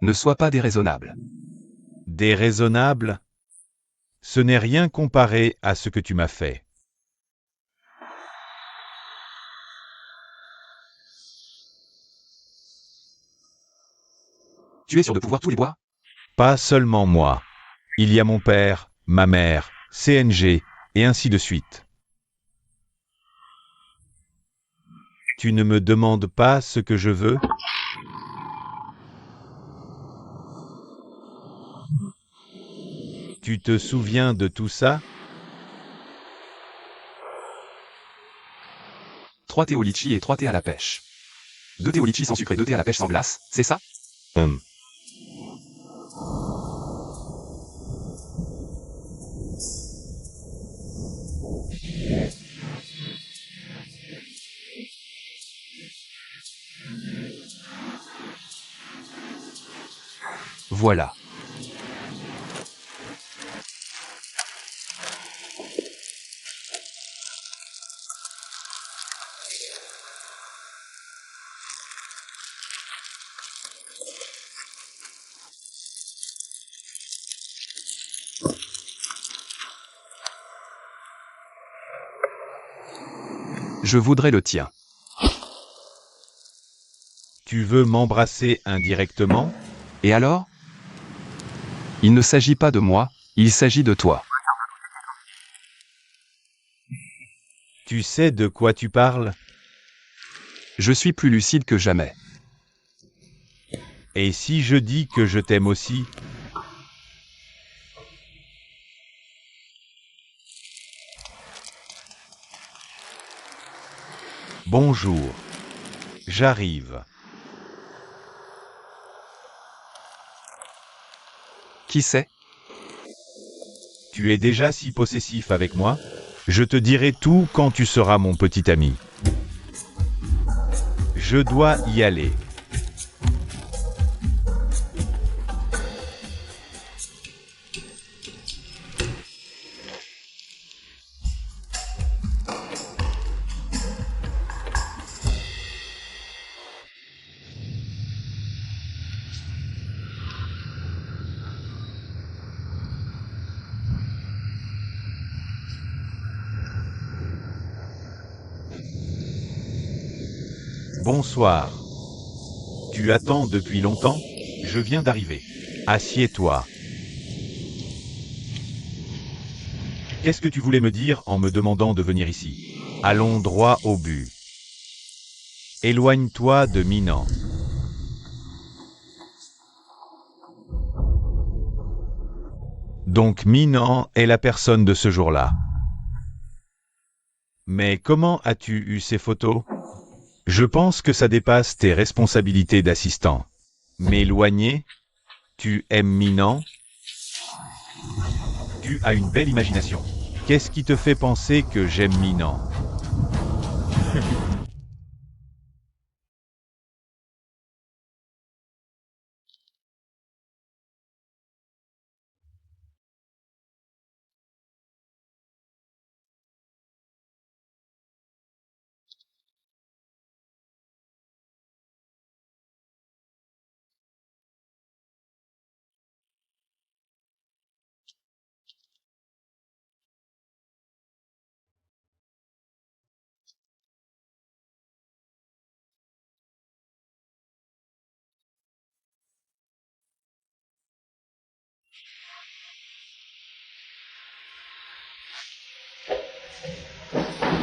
B: Ne sois pas déraisonnable.
A: Déraisonnable? Ce n'est rien comparé à ce que tu m'as fait.
B: Tu es sûr de pouvoir tous les boire?
A: Pas seulement moi. Il y a mon père, ma mère, CNG, et ainsi de suite. Tu ne me demandes pas ce que je veux? Tu te souviens de tout ça?
B: 3 thés au litchi et 3 thés à la pêche. 2 thés au litchi sans sucre et 2 thés à la pêche sans glace, c'est ça? Voilà. Je voudrais le tien.
A: Tu veux m'embrasser indirectement?
B: Et alors? Il ne s'agit pas de moi, il s'agit de toi.
A: Tu sais de quoi tu parles?
B: Je suis plus lucide que jamais.
A: Et si je dis que je t'aime aussi? Bonjour. J'arrive.
B: Qui sait?
A: Tu es déjà si possessif avec moi? Je te dirai tout quand tu seras mon petit ami. Je dois y aller. Bonsoir. Tu attends depuis longtemps? Je viens d'arriver. Assieds-toi. Qu'est-ce que tu voulais me dire en me demandant de venir ici? Allons droit au but. Éloigne-toi de Minan. Donc Minan est la personne de ce jour-là. Mais comment as-tu eu ces photos? Je pense que ça dépasse tes responsabilités d'assistant. M'éloigner? Tu aimes Minan? Tu as une belle imagination. Qu'est-ce qui te fait penser que j'aime Minan?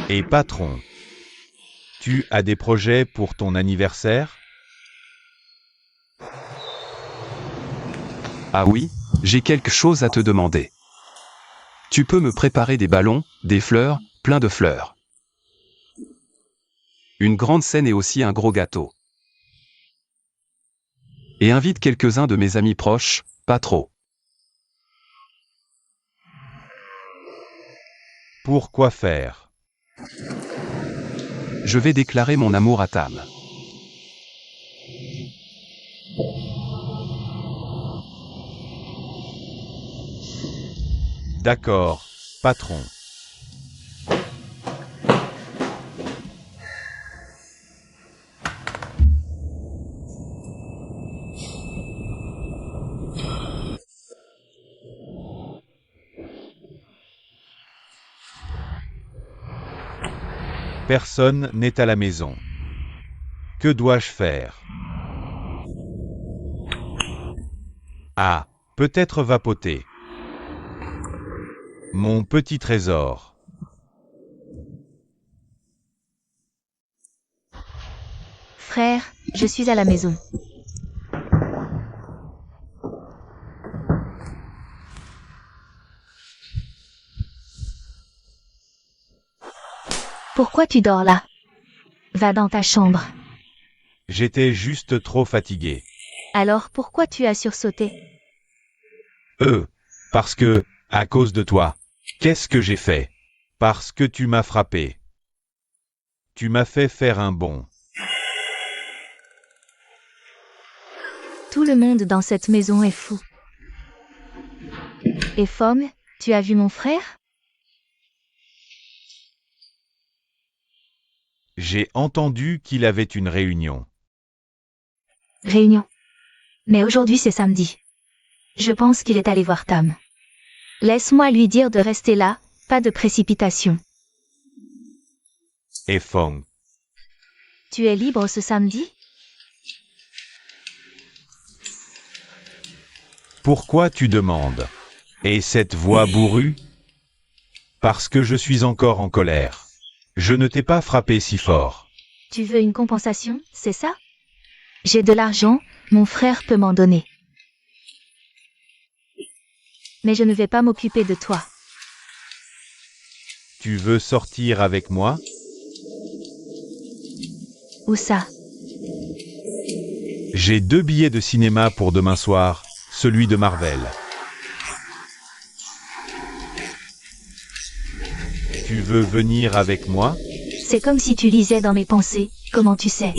A: Et patron, tu as des projets pour ton anniversaire?
B: Ah oui, j'ai quelque chose à te demander. Tu peux me préparer des ballons, des fleurs, plein de fleurs. Une grande scène et aussi un gros gâteau. Et invite quelques-uns de mes amis proches, pas trop.
A: Pourquoi faire?
B: Je vais déclarer mon amour à Tam.
A: D'accord, patron. Personne n'est à la maison. Que dois-je faire? Ah, peut-être vapoter. Mon petit trésor.
C: Frère, je suis à la maison. Pourquoi tu dors là? Va dans ta chambre.
A: J'étais juste trop fatigué.
C: Alors pourquoi tu as sursauté?
A: Parce que, à cause de toi. Qu'est-ce que j'ai fait? Parce que tu m'as frappé. Tu m'as fait faire un bond.
C: Tout le monde dans cette maison est fou. Et Fom, tu as vu mon frère?
A: J'ai entendu qu'il avait une réunion.
C: Réunion. Mais aujourd'hui c'est samedi. Je pense qu'il est allé voir Tam. Laisse-moi lui dire de rester là, pas de précipitation.
A: Et Fong.
C: Tu es libre ce samedi?
A: Pourquoi tu demandes? Et cette voix bourrue? Parce que je suis encore en colère. Je ne t'ai pas frappé si fort.
C: Tu veux une compensation, c'est ça? J'ai de l'argent, mon frère peut m'en donner. Mais je ne vais pas m'occuper de toi.
A: Tu veux sortir avec moi?
C: Où ça?
A: J'ai 2 billets de cinéma pour demain soir, celui de Marvel. Tu veux venir avec moi?
C: C'est comme si tu lisais dans mes pensées, comment tu sais?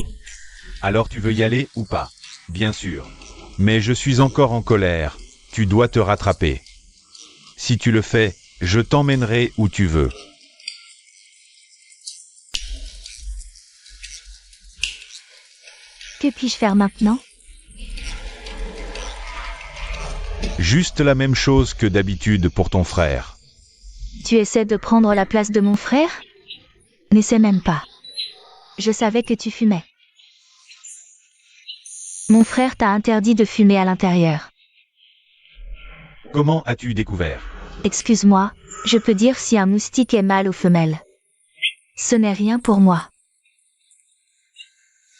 A: Alors tu veux y aller ou pas? Bien sûr. Mais je suis encore en colère, tu dois te rattraper. Si tu le fais, je t'emmènerai où tu veux.
C: Que puis-je faire maintenant?
A: Juste la même chose que d'habitude pour ton frère.
C: Tu essaies de prendre la place de mon frère? N'essaie même pas. Je savais que tu fumais. Mon frère t'a interdit de fumer à l'intérieur.
A: Comment as-tu découvert?
C: Excuse-moi, je peux dire si un moustique est mâle ou femelle. Ce n'est rien pour moi.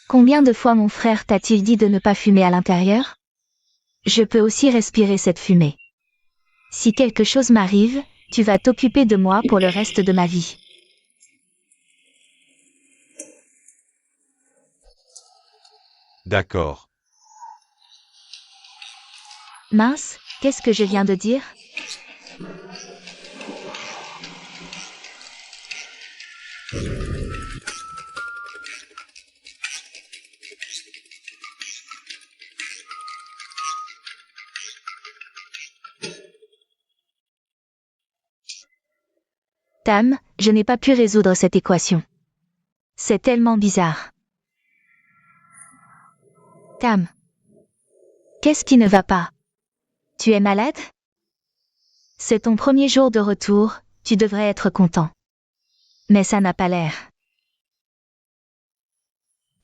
C: Combien de fois mon frère t'a-t-il dit de ne pas fumer à l'intérieur? Je peux aussi respirer cette fumée. Si quelque chose m'arrive, tu vas t'occuper de moi pour le reste de ma vie.
A: D'accord.
C: Mince, qu'est-ce que je viens de dire? Tam, je n'ai pas pu résoudre cette équation. C'est tellement bizarre. Tam. Qu'est-ce qui ne va pas? Tu es malade? C'est ton premier jour de retour, tu devrais être content. Mais ça n'a pas l'air.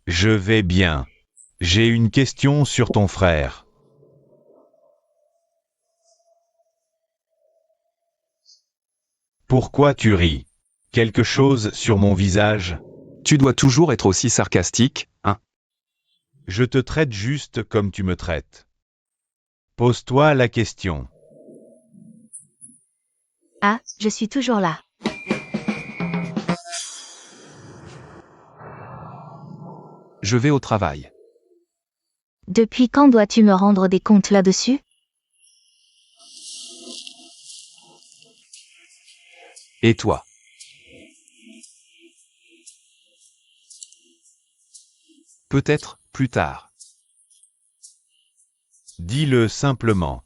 A: Je vais bien. J'ai une question sur ton frère. Pourquoi tu ris? Quelque chose sur mon visage?
B: Tu dois toujours être aussi sarcastique, hein?
A: Je te traite juste comme tu me traites. Pose-toi la question.
C: Ah, je suis toujours là.
B: Je vais au travail.
C: Depuis quand dois-tu me rendre des comptes là-dessus?
B: Et toi? Peut-être, plus tard.
A: Dis-le simplement.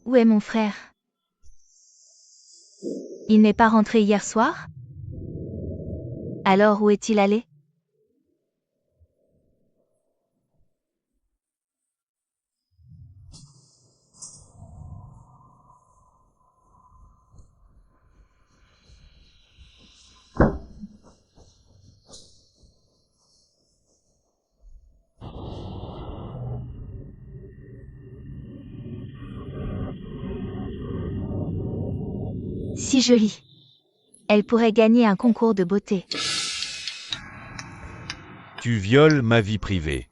C: Où est mon frère? Il n'est pas rentré hier soir? Alors où est-il allé? Si jolie. Elle pourrait gagner un concours de beauté.
A: Tu violes ma vie privée.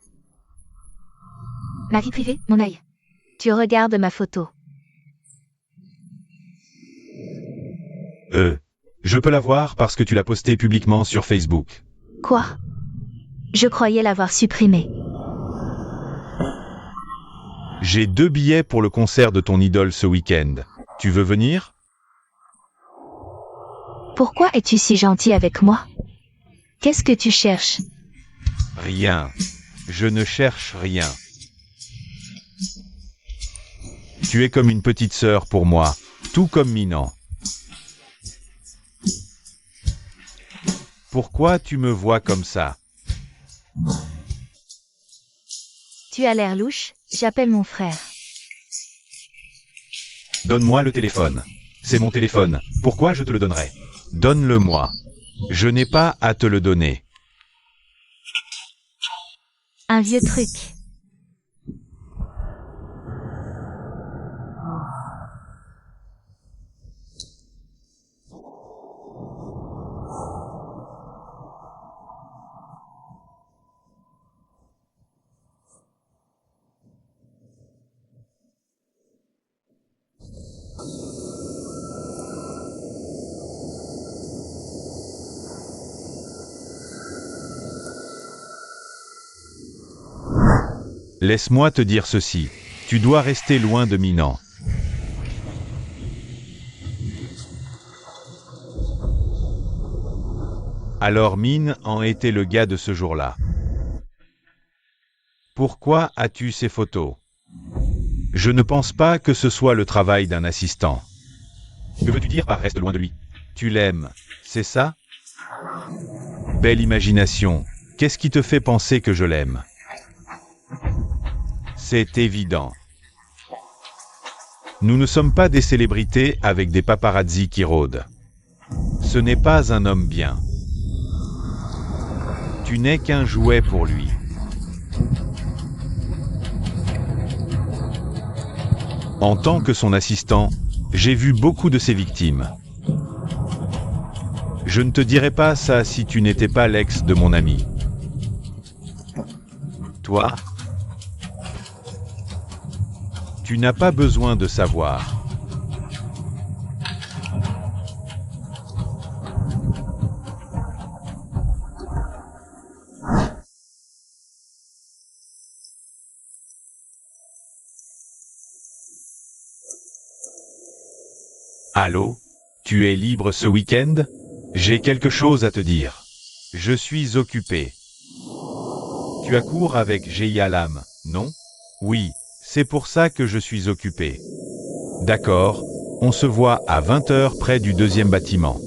C: Ma vie privée, mon œil. Tu regardes ma photo.
A: Je peux la voir parce que tu l'as postée publiquement sur Facebook.
C: Quoi? Je croyais l'avoir supprimée.
A: J'ai 2 billets pour le concert de ton idole ce week-end. Tu veux venir?
C: Pourquoi es-tu si gentil avec moi? Qu'est-ce que tu cherches?
A: Rien. Je ne cherche rien. Tu es comme une petite sœur pour moi, tout comme Minan. Pourquoi tu me vois comme ça?
C: Tu as l'air louche, j'appelle mon frère.
A: Donne-moi le téléphone. C'est mon téléphone. Pourquoi je te le donnerais? Donne-le-moi. Je n'ai pas à te le donner.
C: Un vieux truc.
A: Laisse-moi te dire ceci. Tu dois rester loin de Minan. Alors Min en était le gars de ce jour-là. Pourquoi as-tu ces photos? Je ne pense pas que ce soit le travail d'un assistant. Que veux-tu dire par reste loin de lui? Tu l'aimes, c'est ça? Belle imagination. Qu'est-ce qui te fait penser que je l'aime? C'est évident. Nous ne sommes pas des célébrités avec des paparazzis qui rôdent. Ce n'est pas un homme bien. Tu n'es qu'un jouet pour lui. En tant que son assistant, j'ai vu beaucoup de ses victimes. Je ne te dirais pas ça si tu n'étais pas l'ex de mon ami. Toi, tu n'as pas besoin de savoir. Allô? Tu es libre ce week-end? J'ai quelque chose à te dire. Je suis occupé. Tu as cours avec Jeialam, non? Oui, c'est pour ça que je suis occupé. D'accord, on se voit à 20 heures près du deuxième bâtiment.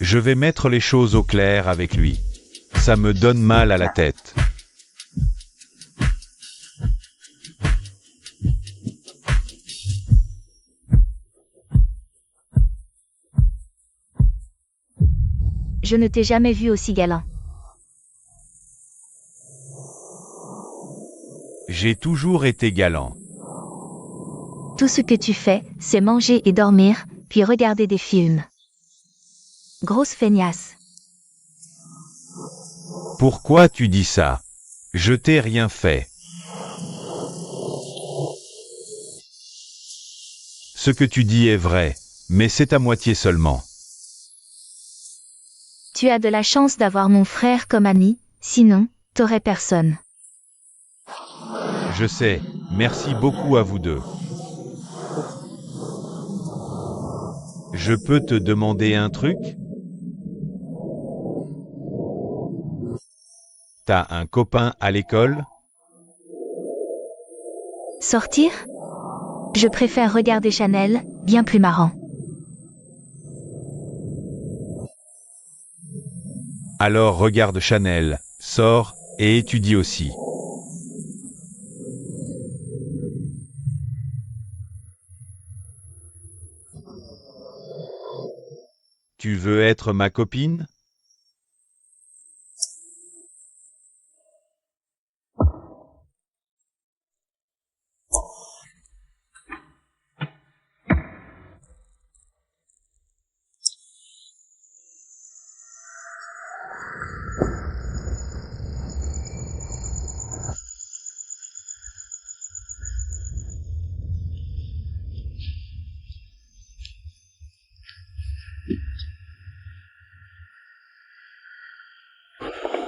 A: Je vais mettre les choses au clair avec lui. Ça me donne mal à la tête.
C: Je ne t'ai jamais vu aussi galant.
A: J'ai toujours été galant.
C: Tout ce que tu fais, c'est manger et dormir, puis regarder des films. Grosse feignasse.
A: Pourquoi tu dis ça? Je t'ai rien fait. Ce que tu dis est vrai, mais c'est à moitié seulement.
C: Tu as de la chance d'avoir mon frère comme ami, sinon, t'aurais personne.
A: Je sais, merci beaucoup à vous deux. Je peux te demander un truc? T'as un copain à l'école?
C: Sortir? Je préfère regarder Chanel, bien plus marrant.
A: Alors regarde Chanel, sors, et étudie aussi. Tu veux être ma copine?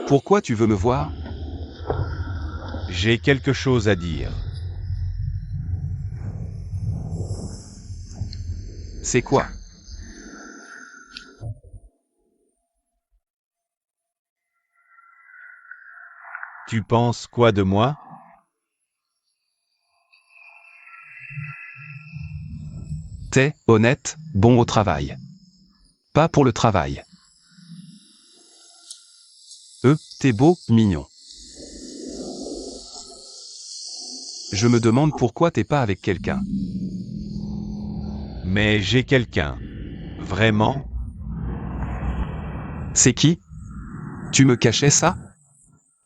B: Pourquoi tu veux me voir?
A: J'ai quelque chose à dire.
B: C'est quoi?
A: Tu penses quoi de moi?
B: T'es honnête, bon au travail. Pas pour le travail. T'es beau, mignon. Je me demande pourquoi t'es pas avec quelqu'un.
A: Mais j'ai quelqu'un. Vraiment?
B: C'est qui? Tu me cachais ça?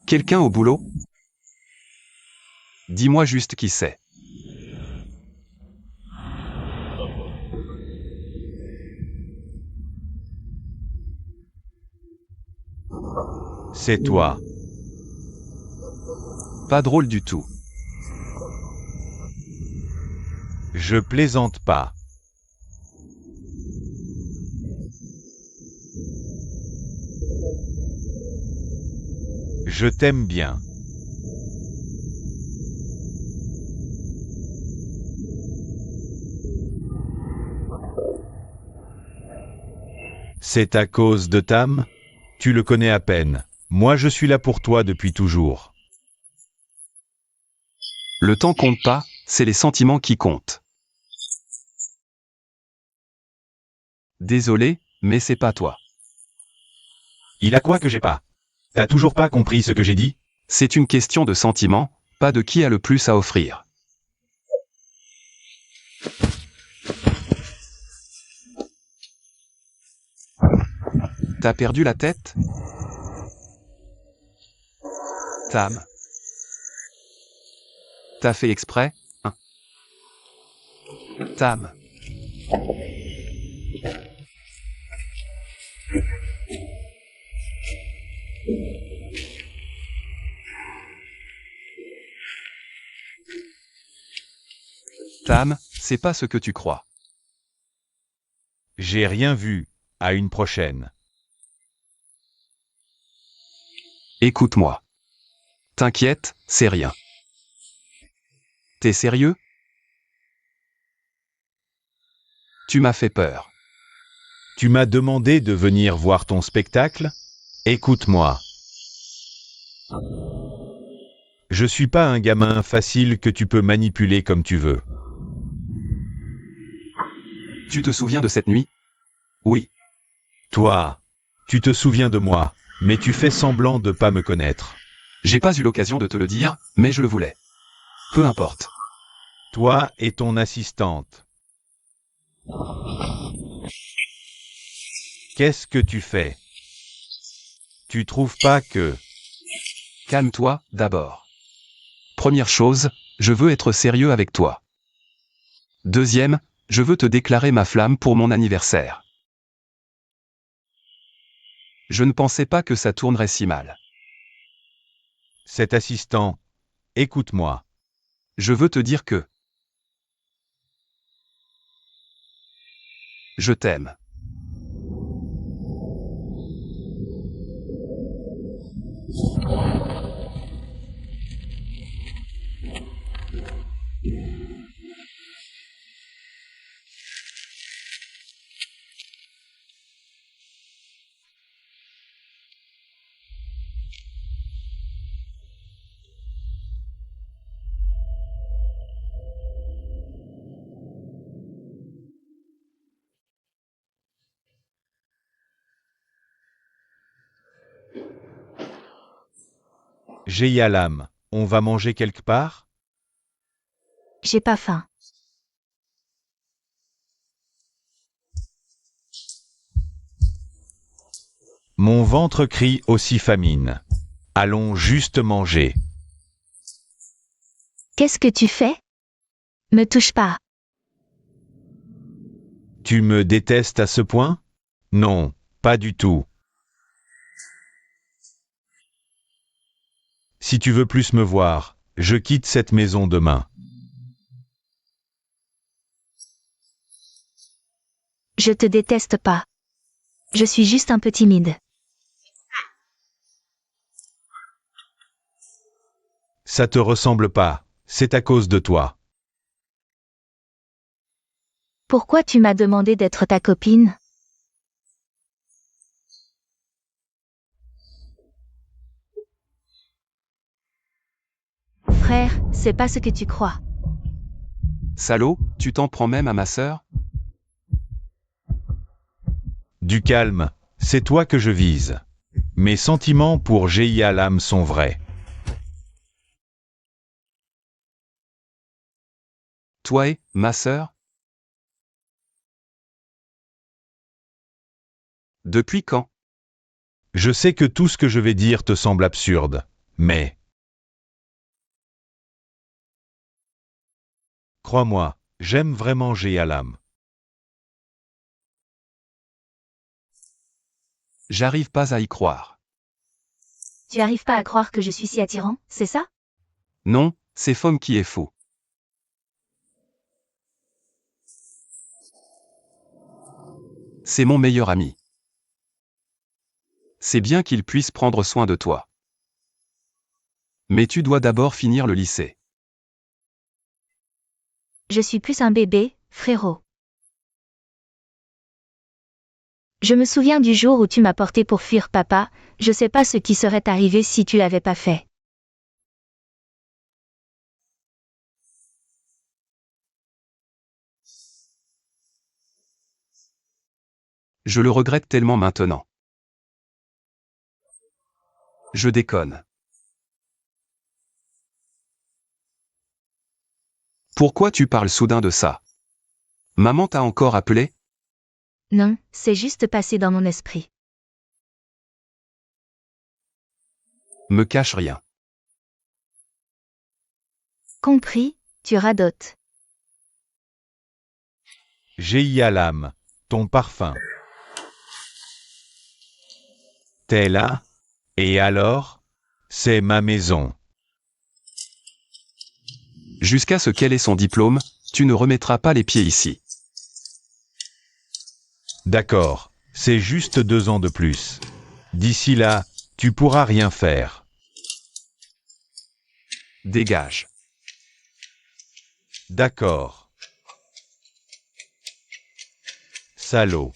B: Quelqu'un au boulot? Dis-moi juste qui c'est.
A: C'est toi.
B: Pas drôle du tout.
A: Je plaisante pas. Je t'aime bien. C'est à cause de Tam? Tu le connais à peine. Moi je suis là pour toi depuis toujours.
B: Le temps compte pas, c'est les sentiments qui comptent. Désolé, mais c'est pas toi.
A: Il a quoi que j'ai pas? T'as toujours pas compris ce que j'ai dit?
B: C'est une question de sentiment, pas de qui a le plus à offrir. T'as perdu la tête? Tam. T'as fait exprès, hein? Tam. Tam, c'est pas ce que tu crois.
A: J'ai rien vu. À une prochaine.
B: Écoute-moi. T'inquiète, c'est rien. T'es sérieux? Tu m'as fait peur.
A: Tu m'as demandé de venir voir ton spectacle? Écoute-moi. Je suis pas un gamin facile que tu peux manipuler comme tu veux.
B: Tu te souviens de cette nuit? Oui.
A: Toi, tu te souviens de moi, mais tu fais semblant de pas me connaître.
B: J'ai pas eu l'occasion de te le dire, mais je le voulais. Peu importe.
A: Toi et ton assistante. Qu'est-ce que tu fais? Tu trouves pas que...
B: Calme-toi, d'abord. Première chose, je veux être sérieux avec toi. Deuxième, je veux te déclarer ma flamme pour mon anniversaire. Je ne pensais pas que ça tournerait si mal.
A: Cet assistant, écoute-moi.
B: Je veux te dire que... Je t'aime.
A: Jeyalam, on va manger quelque part?
C: J'ai pas faim.
A: Mon ventre crie aussi famine. Allons juste manger.
C: Qu'est-ce que tu fais? Me touche pas.
A: Tu me détestes à ce point? Non, pas du tout. Si tu veux plus me voir, je quitte cette maison demain.
C: Je te déteste pas. Je suis juste un peu timide.
A: Ça te ressemble pas, c'est à cause de toi.
C: Pourquoi tu m'as demandé d'être ta copine? Frère, c'est pas ce que tu crois.
B: Salaud, tu t'en prends même à ma sœur?
A: Du calme, c'est toi que je vise. Mes sentiments pour Jeyalam sont vrais.
B: Toi et, ma sœur? Depuis quand?
A: Je sais que tout ce que je vais dire te semble absurde, mais... Crois-moi, j'aime vraiment Jeyalam.
B: J'arrive pas à y croire.
C: Tu arrives pas à croire que je suis si attirant, c'est ça?
B: Non, c'est Fom qui est fou. C'est mon meilleur ami. C'est bien qu'il puisse prendre soin de toi. Mais tu dois d'abord finir le lycée.
C: Je suis plus un bébé, frérot. Je me souviens du jour où tu m'as porté pour fuir papa, je sais pas ce qui serait arrivé si tu l'avais pas fait.
B: Je le regrette tellement maintenant. Je déconne. Pourquoi tu parles soudain de ça? Maman t'a encore appelé?
C: Non, c'est juste passé dans mon esprit.
B: Me cache rien.
C: Compris, tu radotes.
A: Jeyalam, ton parfum. T'es là? Et alors? C'est ma maison.
B: Jusqu'à ce qu'elle ait son diplôme, tu ne remettras pas les pieds ici.
A: D'accord, c'est juste 2 ans de plus. D'ici là, tu pourras rien faire.
B: Dégage.
A: D'accord. Salaud.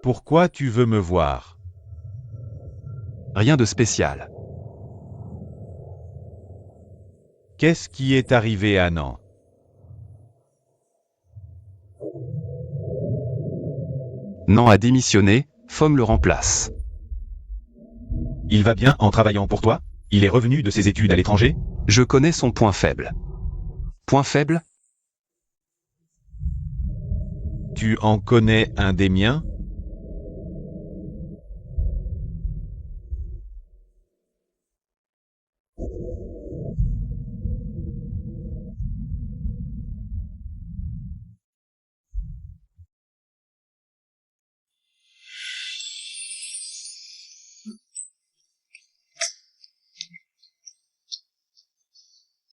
A: Pourquoi tu veux me voir?
B: Rien de spécial.
A: Qu'est-ce qui est arrivé à Nan?
B: Nan a démissionné, Fom le remplace.
A: Il va bien en travaillant pour toi? Il est revenu de ses études à l'étranger?
B: Je connais son point faible. Point faible?
A: Tu en connais un des miens?